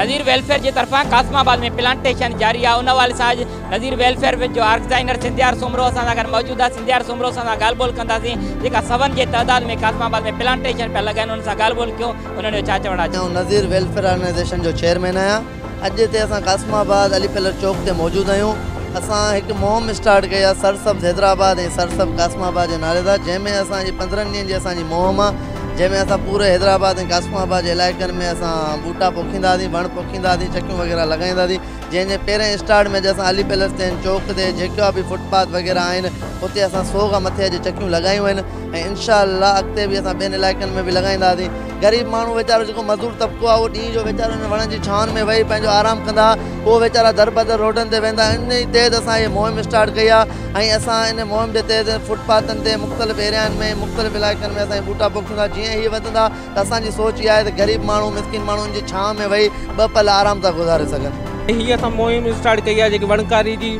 नज़ीर welfare की तरफा कासमाबाद में प्लांटेशन जारी है। उन हवाले से नज़ीर वेलफेयर जो ऑर्गेनाइजर सिंधियार सुमरो असां सां गॾु मौजूद आहे। सिंधियार सुमरो सां ॻाल्हि ॿोल कंदासीं जेका सवन की तादाद में कासमाबाद में प्लांटेशन पिया लॻाइनि उन सां ॻाल्हि ॿोल कयूं। उन्हनि जो छा चवणु आहे? नज़ीर वेलफेयर ऑर्गेनाइजेशन जो चेयरमैन आहियां। अॼु हिते असां कासमाबाद अली पिलर चौक ते मौजूद आहियूं। असां हिकु मुहिम स्टार्ट कई आहे सरसब्ज़ हैदराबाद ऐं सरसब्ज़ कासमाबाद जे नाले सां, जंहिंमें असांजी 15 ॾींहंनि जी असांजी मुहिम आहे, जंहिंमें असां पूरे हैदराबाद ऐं कासमाबाद जे इलाइक़नि में असां बूटा पोखींदासीं, वण पोखींदासीं, चकियूं वग़ैरह लॻाईंदासीं। जंहिंजे पहिरें स्टार्ट में असां अली पैलेस ते चौक ते जेका बि फुटपाथ वग़ैरह आहिनि उते असां 100 खां मथे अॼु चकियूं लॻायूं आहिनि ऐं इंशाअल्लाह अॻिते बि असां ॿियनि इलाइक़नि में बि लॻाईंदासीं। ग़रीब माण्हू वीचारो जेको मज़दूर तबिको आहे उहो ॾींहं जो वीचारो हिन वणनि जी छांवनि में वेही पंहिंजो आराम कंदा, उहो वीचारा दर बदर रोडनि ते वेंदा। इन ई तहत असां इहे मुहिम स्टार्ट कई आहे ऐं असां इन मुहिम जे तहत फुटपाथनि ते मुख़्तलिफ़ एरियानि में मुख़्तलिफ़ इलाइक़नि में असां बूटा पोखींदा। जीअं हीअ वधंदा त असांजी सोच इहा आहे त ग़रीब माण्हू मिसकिन माण्हुनि जी छांव में वेही 2 पल आराम था गुज़ारे सघनि। हीअ असां मुहिम स्टार्ट कई आहे जेकी वणकारी जी,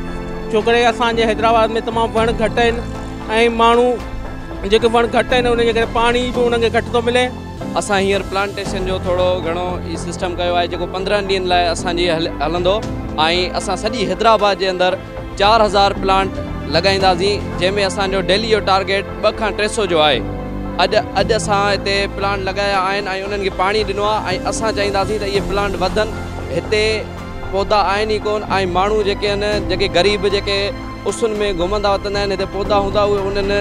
छो करे असांजे हैदराबाद में तमामु वण घटि आहिनि ऐं माण्हू जेके वण घटि आहिनि उनजे करे पाणी बि उन्हनि खे घटि थो मिले। असां हींअर प्लांटेशन जो थोरो घणो ई सिस्टम कयो आहे जेको 15 ॾींहंनि लाइ असांजी हलंदो ऐं असां सॼी हैदराबाद जे अंदरि 4000 प्लांट लॻाईंदासीं, जंहिंमें असांजो डेली जो टारगेट 200 खां 300 जो आहे। अॼु असां हिते प्लांट लॻाया आहिनि ऐं उन्हनि खे पाणी ॾिनो आहे ऐं असां चाहींदासीं त इहे प्लांट वधनि। हिते पौधा आहिनि ई कोन ऐं माण्हू जेके आहिनि जेके ग़रीब जेके उसुनि में घुमंदा वतंदा आहिनि, हिते पौधा हूंदा उहे उन्हनि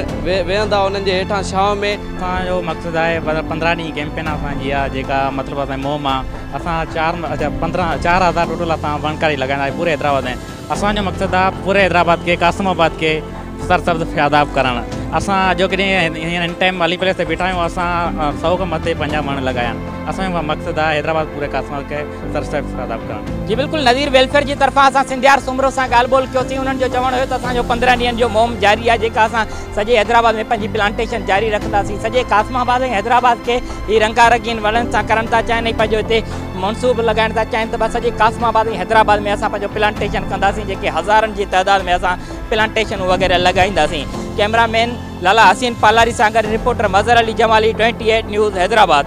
वेहंदा उन्हनि जे हेठां छांव में। असांजो मक़सदु आहे 15 ॾींहं कैंपेन असांजी आहे जेका मतिलबु असांजी मुहिम आहे। असां 4000 टोटल असां वणकारी लॻाईंदा पूरे हैदराबाद में। असांजो मक़सदु आहे पूरे हैदराबाद के कासमाबाद के सरसब्ज़ शादाब करणु। असां जो कॾहिं हिन टाइम अली पैलेस ते बीठा आहियूं, असां 100 खां मथे 50 वण लॻाया आहिनि। असांजो मक़सदु आहे हैदराबाद पूरे कासमाबाद के सरसब्ज़ शादाब करणु। जी बिल्कुलु, नज़ीर वेलफेयर की तरफा असां सिंधियार सुमरो सां ॻाल्हि ॿोल कयोसीं। उन्हनि जो चवणु हुयो त असांजो 15 ॾींहंनि जो मुहिम जारी आहे जेका असां सॼे हैदराबाद में पंहिंजी प्लांटेशन जारी रखंदासीं। सॼे कासमाबाद ऐं हैदराबाद खे ही रंगारंगीन वणनि सां करणु था चाहिनि ऐं पंहिंजो हिते मनसूब लगाइण था चाहिनि त बसि सॼे कासमाबाद ऐं हैदराबाद में असां पंहिंजो प्लांटेशन कंदासीं, जेके हज़ारनि जी तइदाद में असां प्लांटेशन वग़ैरह लॻाईंदासीं। कैमरामैन लाला हसीन पालारी सां गॾु रिपोर्टर मज़हर अली जमाली 28 न्यूज़ हैदराबाद।